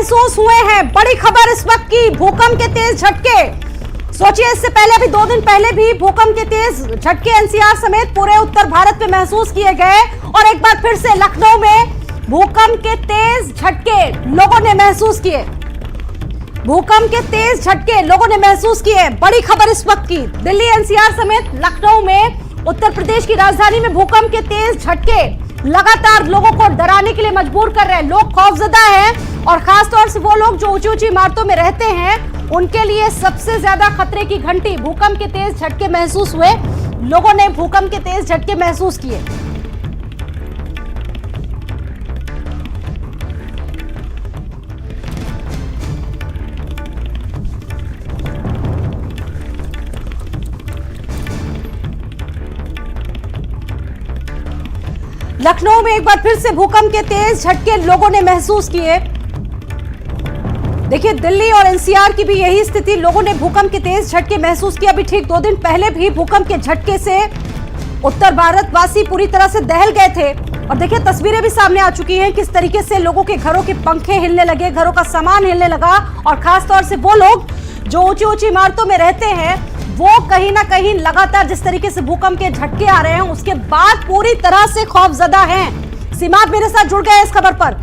महसूस हुए हैं। बड़ी खबर इस वक्त की, भूकंप के तेज झटके। सोचिए, इससे पहले अभी 2 दिन पहले भी भूकंप के तेज झटके एनसीआर समेत पूरे उत्तर भारत में महसूस किए गए और एक बार फिर से लखनऊ में भूकंप के तेज झटके लोगों ने महसूस किए। भूकंप के तेज झटके लोगों ने महसूस किए। बड़ी खबर इस वक्त की, दिल्ली एनसीआर समेत लखनऊ में उत्तर प्रदेश की राजधानी में भूकंप के तेज झटके लगातार लोगों को डराने के लिए मजबूर कर रहे हैं। लोग खौफजदा हैं और खासतौर से वो लोग जो ऊंची ऊंची इमारतों में रहते हैं, उनके लिए सबसे ज्यादा खतरे की घंटी भूकंप के तेज झटके महसूस हुए। लोगों ने भूकंप के तेज झटके महसूस किए। लखनऊ में एक बार फिर से भूकंप के तेज झटके लोगों ने महसूस किए। देखिए, दिल्ली और एनसीआर की भी यही स्थिति, लोगों ने भूकंप के तेज झटके महसूस किए। अभी ठीक 2 दिन पहले भी भूकंप के झटके से उत्तर भारतवासी पूरी तरह से दहल गए थे और देखिए तस्वीरें भी सामने आ चुकी हैं किस तरीके से लोगों के घरों के पंखे हिलने लगे, घरों का सामान हिलने लगा और खासतौर से वो लोग जो ऊंची ऊंची इमारतों में रहते हैं, वो कहीं ना कहीं लगातार जिस तरीके से भूकंप के झटके आ रहे हैं उसके बाद पूरी तरह से खौफजदा हैं। सीमाब मेरे साथ जुड़ गए इस खबर पर।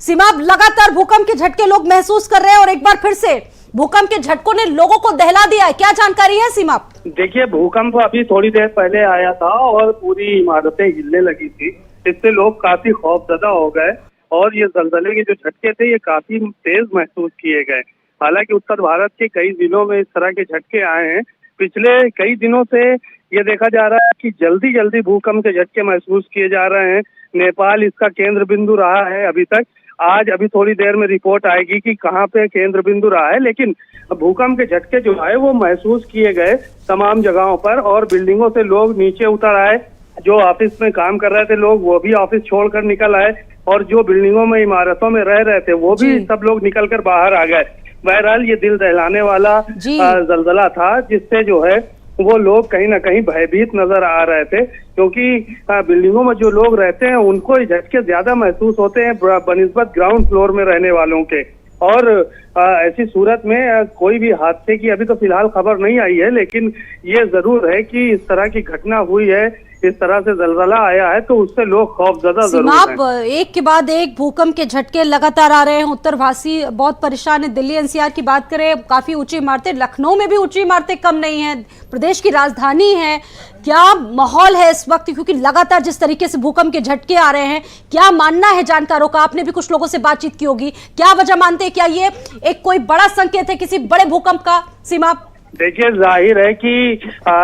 सीमाब, लगातार भूकंप के झटके लोग महसूस कर रहे हैं और एक बार फिर से भूकंप के झटकों ने लोगों को दहला दिया है, क्या जानकारी है सीमाब? देखिए, भूकंप अभी थोड़ी देर पहले आया था और पूरी इमारतें हिलने लगी थी, इससे लोग काफी खौफजदा हो गए और ये जलजले के जो झटके थे ये काफी तेज महसूस किए गए। हालांकि उत्तर भारत के कई जिलों में इस तरह के झटके आए हैं। पिछले कई दिनों से ये देखा जा रहा है कि जल्दी जल्दी भूकंप के झटके महसूस किए जा रहे हैं। नेपाल इसका केंद्र बिंदु रहा है अभी तक। आज अभी थोड़ी देर में रिपोर्ट आएगी कि कहाँ पे केंद्र बिंदु रहा है, लेकिन भूकंप के झटके जो है वो महसूस किए गए तमाम जगहों पर और बिल्डिंगों से लोग नीचे उतर आए। जो ऑफिस में काम कर रहे थे लोग, वो भी ऑफिस छोड़कर निकल आए और जो बिल्डिंगों में इमारतों में रह रहे थे वो भी सब लोग निकल कर बाहर आ गए। बहरहाल ये दिल दहलाने वाला जलजला था, जिससे जो है वो लोग कहीं ना कहीं भयभीत नजर आ रहे थे, क्योंकि बिल्डिंगों में जो लोग रहते हैं उनको झटके ज्यादा महसूस होते हैं बनिस्बत ग्राउंड फ्लोर में रहने वालों के। और ऐसी सूरत में कोई भी हादसे की अभी तो फिलहाल खबर नहीं आई है, लेकिन ये जरूर है कि इस तरह की घटना हुई है, इस तरह से जलजला आया है तो उससे लोग खौफजदा जरूर हैं। एक के बाद एक भूकंप के झटके लगातार आ रहे हैं, उत्तरवासी बहुत परेशान है। दिल्ली एनसीआर की बात करें, काफी ऊंची इमारतें, लखनऊ में भी ऊंची इमारतें कम नहीं है, प्रदेश की राजधानी है। क्या माहौल है इस वक्त, क्योंकि लगातार जिस तरीके से भूकंप के झटके आ रहे हैं, क्या मानना है जानकारों का? आपने भी कुछ लोगों से बातचीत की होगी, क्या वजह मानते हैं? क्या ये एक कोई बड़ा संकेत है किसी बड़े भूकंप का? सीमा, देखिए, जाहिर है कि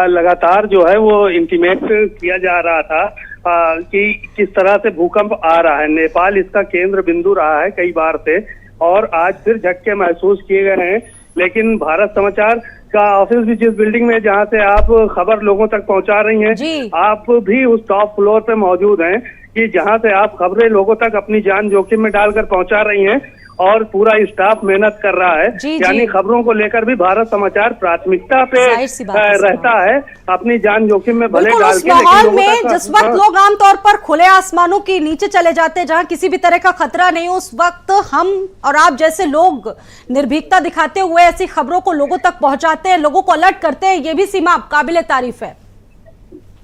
लगातार जो है वो इंटीमेट किया जा रहा था कि किस तरह से भूकंप आ रहा है। नेपाल इसका केंद्र बिंदु रहा है कई बार से और आज फिर झटके महसूस किए गए हैं। लेकिन भारत समाचार का ऑफिस भी जिस बिल्डिंग में जहां से आप खबर लोगों तक पहुंचा रही हैं, आप भी उस टॉप फ्लोर पे मौजूद हैं कि जहां से आप खबरें लोगों तक अपनी जान जोखिम में डालकर पहुंचा रही हैं और पूरा स्टाफ मेहनत कर रहा है। यानी खबरों को लेकर भी भारत समाचार प्राथमिकता पे रहता है, अपनी जान जोखिम में भले डाल के। माहौल में जिस वक्त लोग आमतौर पर खुले आसमानों के नीचे चले जाते हैं जहां किसी भी तरह का खतरा नहीं, उस वक्त हम और आप जैसे लोग निर्भीकता दिखाते हुए ऐसी खबरों को लोगों तक पहुंचाते हैं, लोगों को अलर्ट करते हैं, ये भी सीमा काबिले तारीफ है।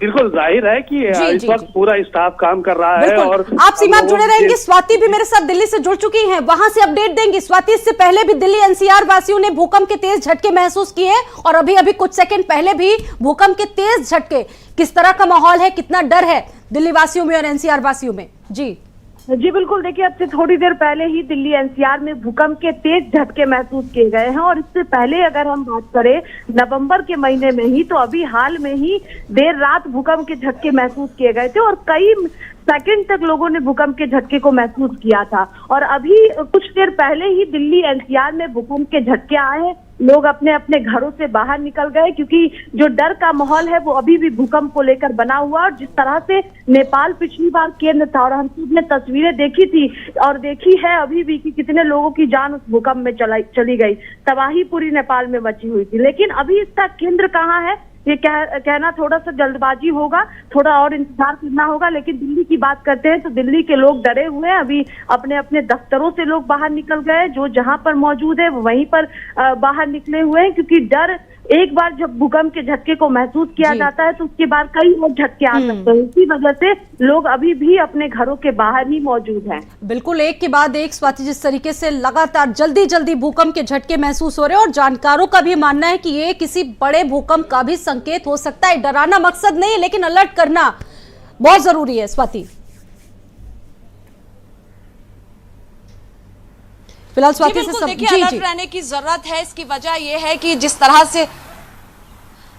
बिल्कुल जाहिर है कि इस वक्त पूरा स्टाफ काम कर रहा है। और आप सीमा जुड़े रहेंगे। स्वाति भी मेरे साथ दिल्ली से जुड़ चुकी हैं, वहां से अपडेट देंगी। स्वाति, इससे पहले भी दिल्ली एनसीआर वासियों ने भूकंप के तेज झटके महसूस किए और अभी अभी कुछ सेकंड पहले भी भूकंप के तेज झटके, किस तरह का माहौल है, कितना डर है दिल्ली वासियों में और एनसीआर वासियों में? जी बिल्कुल, देखिए अब से थोड़ी देर पहले ही दिल्ली एनसीआर में भूकंप के तेज झटके महसूस किए गए हैं और इससे पहले अगर हम बात करें नवंबर के महीने में ही, तो अभी हाल में ही देर रात भूकंप के झटके महसूस किए गए थे और कई सेकंड तक लोगों ने भूकंप के झटके को महसूस किया था। और अभी कुछ देर पहले ही दिल्ली एनसीआर में भूकंप के झटके आए हैं, लोग अपने अपने घरों से बाहर निकल गए क्योंकि जो डर का माहौल है वो अभी भी भूकंप को लेकर बना हुआ। और जिस तरह से नेपाल पिछली बार केंद्र था और हम सबने तस्वीरें देखी थी और देखी है अभी भी कि कितने लोगों की जान उस भूकंप में चली गई, तबाही पूरी नेपाल में मची हुई थी। लेकिन अभी इसका केंद्र कहाँ है ये कहना थोड़ा सा जल्दबाजी होगा, थोड़ा और इंतजार करना होगा। लेकिन दिल्ली की बात करते हैं तो दिल्ली के लोग डरे हुए हैं। अभी अपने अपने दफ्तरों से लोग बाहर निकल गए, जो जहां पर मौजूद है वो वहीं पर बाहर निकले हुए हैं, क्योंकि डर, एक बार जब भूकंप के झटके को महसूस किया जाता है तो उसके बाद कई और झटके आ सकते हैं। इसी वजह से लोग अभी भी अपने घरों के बाहर ही मौजूद हैं। बिल्कुल, एक के बाद एक स्वाति, जिस तरीके से लगातार जल्दी जल्दी भूकंप के झटके महसूस हो रहे हैं और जानकारों का भी मानना है कि ये किसी बड़े भूकंप का भी संकेत हो सकता है। डराना मकसद नहीं है, लेकिन अलर्ट करना बहुत जरूरी है। स्वाति, फिलहाल स्वाति से देखिए, अलर्ट रहने की जरूरत है। इसकी वजह यह है कि जिस तरह से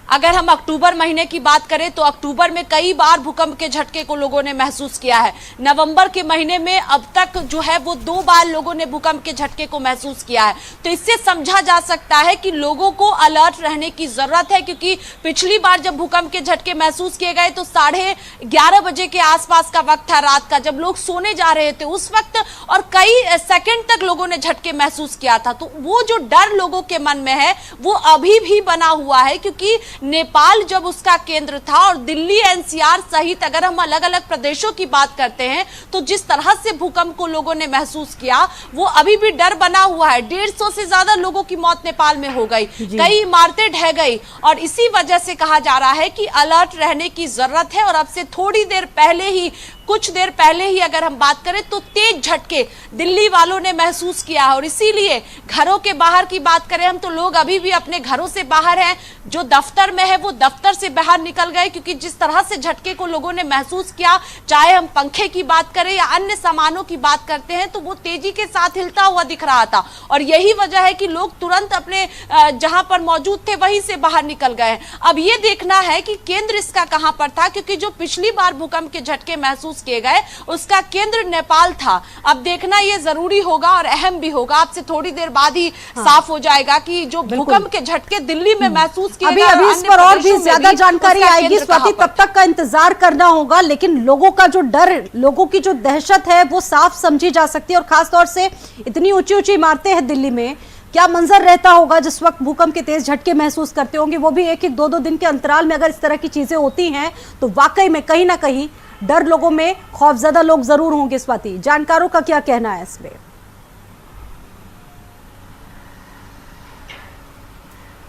अगर हम अक्टूबर महीने की बात करें तो अक्टूबर में कई बार भूकंप के झटके को लोगों ने महसूस किया है। नवंबर के महीने में अब तक जो है वो 2 बार लोगों ने भूकंप के झटके को महसूस किया है। तो इससे समझा जा सकता है कि लोगों को अलर्ट रहने की जरूरत है, क्योंकि पिछली बार जब भूकंप के झटके महसूस किए गए तो 11:30 बजे के आसपास का वक्त था, रात का, जब लोग सोने जा रहे थे उस वक्त, और कई सेकंड तक लोगों ने झटके महसूस किया था। तो वो जो डर लोगों के मन में है वो अभी भी बना हुआ है, क्योंकि नेपाल जब उसका केंद्र था और दिल्ली एनसीआर सहित अगर हम अलग अलग प्रदेशों की बात करते हैं तो जिस तरह से भूकंप को लोगों ने महसूस किया वो अभी भी डर बना हुआ है। 150 से ज्यादा लोगों की मौत नेपाल में हो गई, कई इमारतें ढह गई, और इसी वजह से कहा जा रहा है कि अलर्ट रहने की जरूरत है। और अब से थोड़ी देर पहले ही, कुछ देर पहले ही अगर हम बात करें तो तेज झटके दिल्ली वालों ने महसूस किया है। और इसीलिए घरों के बाहर की बात करें हम तो लोग अभी भी अपने घरों से बाहर हैं, जो दफ्तर में है वो दफ्तर से बाहर निकल गए, क्योंकि जिस तरह से झटके को लोगों ने महसूस किया, चाहे हम पंखे की बात करें या अन्य सामानों की बात करते हैं, तो वो तेजी के साथ हिलता हुआ दिख रहा था। और यही वजह है कि लोग तुरंत अपने जहां पर मौजूद थे वहीं से बाहर निकल गए। अब ये देखना है कि केंद्र इसका कहां पर था, क्योंकि जो पिछली बार भूकंप के झटके महसूस किए गए उसका केंद्र नेपाल था। अब देखना ये जरूरी होगा और अहम भी होगा। आपसे थोड़ी देर बाद ही साफ हो जाएगा कि जो भूकंप के झटके दिल्ली में महसूस किए गए, अभी इस पर और भी ज्यादा जानकारी आएगी स्वाति, तब तक का इंतजार करना होगा। लेकिन लोगों का जो डर, लोगों की जो दहशत है वो साफ समझी जा सकती है। और खासतौर से इतनी ऊंची ऊंची इमारतें हैं दिल्ली में, क्या मंजर रहता होगा जिस वक्त भूकंप के तेज झटके महसूस करते होंगे, वो भी एक 2-2 दिन के अंतराल में। अगर इस तरह की चीजें होती हैं तो वाकई में कहीं ना कहीं डर लोगों में, खौफजदा लोग जरूर होंगे। स्वाति, जानकारों का क्या कहना है इसमें?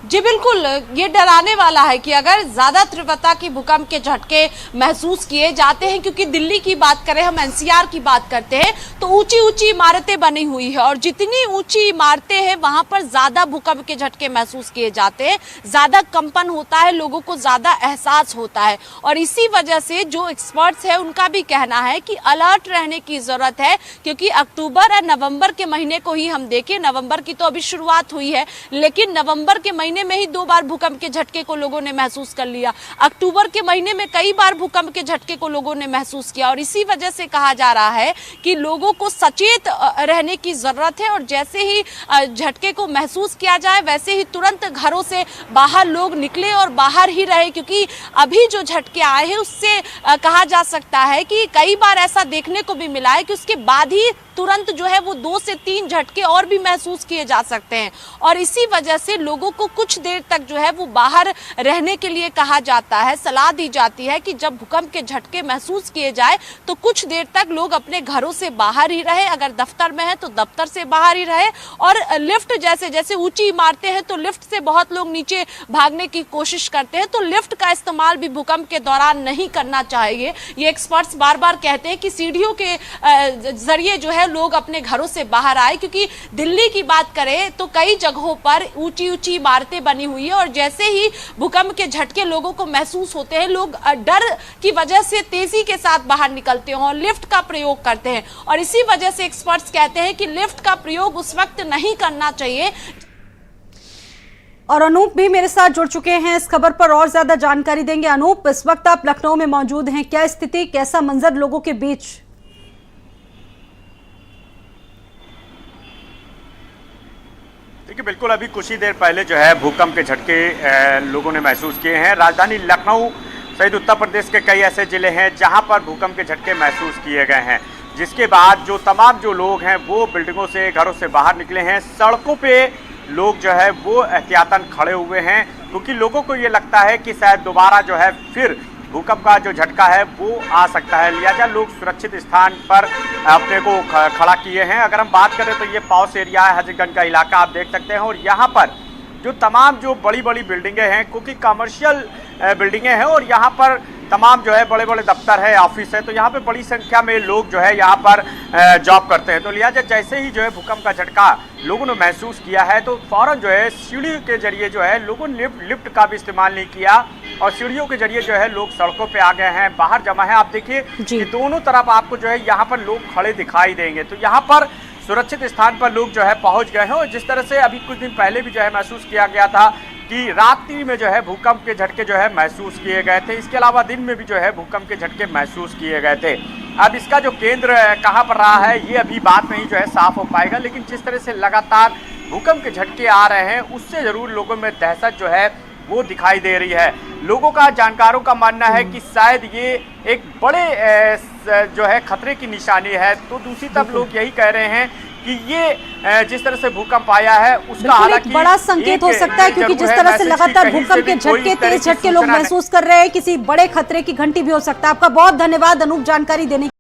जी बिल्कुल, ये डराने वाला है कि अगर ज्यादा तीव्रता की भूकंप के झटके महसूस किए जाते हैं, क्योंकि दिल्ली की बात करें, हम एनसीआर की बात करते हैं, तो ऊंची ऊंची इमारतें बनी हुई है और जितनी ऊंची इमारतें हैं वहां पर ज्यादा भूकंप के झटके महसूस किए जाते हैं, ज्यादा कंपन होता है, लोगों को ज्यादा एहसास होता है। और इसी वजह से जो एक्सपर्ट्स है उनका भी कहना है कि अलर्ट रहने की जरूरत है, क्योंकि अक्टूबर और नवंबर के महीने को ही हम देखें, नवंबर की तो अभी शुरुआत हुई है, लेकिन नवंबर के महीने में ही 2 बार भूकंप के झटके को लोगों ने महसूस कर लिया। अक्टूबर के महीने में कई बार भूकंप के झटके को लोगों ने महसूस किया। और इसी वजह से कहा जा रहा है कि लोगों को सचेत रहने की जरूरत है, और जैसे ही झटके को महसूस किया जाए वैसे ही तुरंत घरों से बाहर लोग निकले और बाहर ही रहे, क्योंकि अभी जो झटके आए हैं उससे कहा जा सकता है कि कई बार ऐसा देखने को भी मिला है कि उसके बाद ही तुरंत जो है वो 2 से 3 झटके और भी महसूस किए जा सकते हैं। और इसी वजह से लोगों को कुछ देर तक जो है वो बाहर रहने के लिए कहा जाता है, सलाह दी जाती है कि जब भूकंप के झटके महसूस किए जाए तो कुछ देर तक लोग अपने घरों से बाहर ही रहे, अगर दफ्तर में है तो दफ्तर से बाहर ही रहे। और लिफ्ट जैसे ऊंची इमारतें हैं तो लिफ्ट से बहुत लोग नीचे भागने की कोशिश करते हैं, तो लिफ्ट का इस्तेमाल भी भूकंप के दौरान नहीं करना चाहिए। ये एक्सपर्ट्स बार बार कहते हैं कि सीढ़ियों के जरिए जो है लोग अपने घरों से बाहर आए, क्योंकि दिल्ली की बात करें तो कई जगहों पर ऊंची ऊंची इमारतें बनी हुई है और जैसे ही भूकंप के झटके लोगों को महसूस होते हैं, लोग डर की वजह से तेजी के साथ बाहर निकलते हैं और लिफ्ट का प्रयोग करते हैं। और इसी वजह से एक्सपर्ट्स कहते हैं कि लिफ्ट का प्रयोग उस वक्त नहीं करना चाहिए। और अनूप भी मेरे साथ जुड़ चुके हैं, इस खबर पर और ज्यादा जानकारी देंगे। अनूप, इस वक्त आप लखनऊ में मौजूद हैं, क्या स्थिति, कैसा मंजर लोगों के बीच? देखिए, बिल्कुल अभी कुछ ही देर पहले जो है भूकंप के झटके लोगों ने महसूस किए हैं। राजधानी लखनऊ सहित उत्तर प्रदेश के कई ऐसे जिले हैं जहां पर भूकंप के झटके महसूस किए गए हैं, जिसके बाद जो तमाम जो लोग हैं वो बिल्डिंगों से, घरों से बाहर निकले हैं। सड़कों पे लोग जो है वो एहतियातन खड़े हुए हैं, क्योंकि लोगों को ये लगता है कि शायद दोबारा जो है फिर भूकंप का जो झटका है वो आ सकता है। लिहाजा लोग सुरक्षित स्थान पर अपने को खड़ा किए हैं। अगर हम बात करें तो ये पॉश एरिया है, हजरतगंज का इलाका आप देख सकते हैं, और यहाँ पर जो तमाम जो बड़ी बड़ी बिल्डिंगें हैं, क्योंकि कमर्शियल बिल्डिंगें हैं और यहाँ पर तमाम जो है बड़े बड़े दफ्तर है, ऑफिस है, तो यहाँ पे बड़ी संख्या में लोग जो है यहाँ पर जॉब करते हैं। तो लिहाजा जैसे ही जो है भूकंप का झटका लोगों ने महसूस किया है तो फौरन जो है सीढ़ी के जरिए जो है लोगों ने लिफ्ट का भी इस्तेमाल नहीं किया और सीढ़ियों के जरिए जो है लोग सड़कों पे आ गए हैं, बाहर जमा है। आप देखिए कि दोनों तरफ आपको जो है यहाँ पर लोग खड़े दिखाई देंगे। तो यहाँ पर सुरक्षित स्थान पर लोग जो है पहुंच गए हैं। और जिस तरह से अभी कुछ दिन पहले भी जो है महसूस किया गया था कि रात्रि में जो है भूकंप के झटके जो है महसूस किए गए थे, इसके अलावा दिन में भी जो है भूकंप के झटके महसूस किए गए थे। अब इसका जो केंद्र कहाँ पर रहा है ये अभी बात नहीं जो है साफ हो पाएगा, लेकिन जिस तरह से लगातार भूकंप के झटके आ रहे हैं उससे जरूर लोगों में दहशत जो है वो दिखाई दे रही है। लोगों का, जानकारों का मानना है कि शायद ये एक बड़े जो है खतरे की निशानी है। तो दूसरी तरफ लोग यही कह रहे हैं कि ये जिस तरह से भूकंप आया है उसका हालांकि बड़ा संकेत हो सकता है, क्योंकि जिस तरह से लगातार भूकंप के झटके, तेज झटके लोग महसूस कर रहे हैं, किसी बड़े खतरे की घंटी भी हो सकता है। आपका बहुत धन्यवाद अनूप जानकारी देने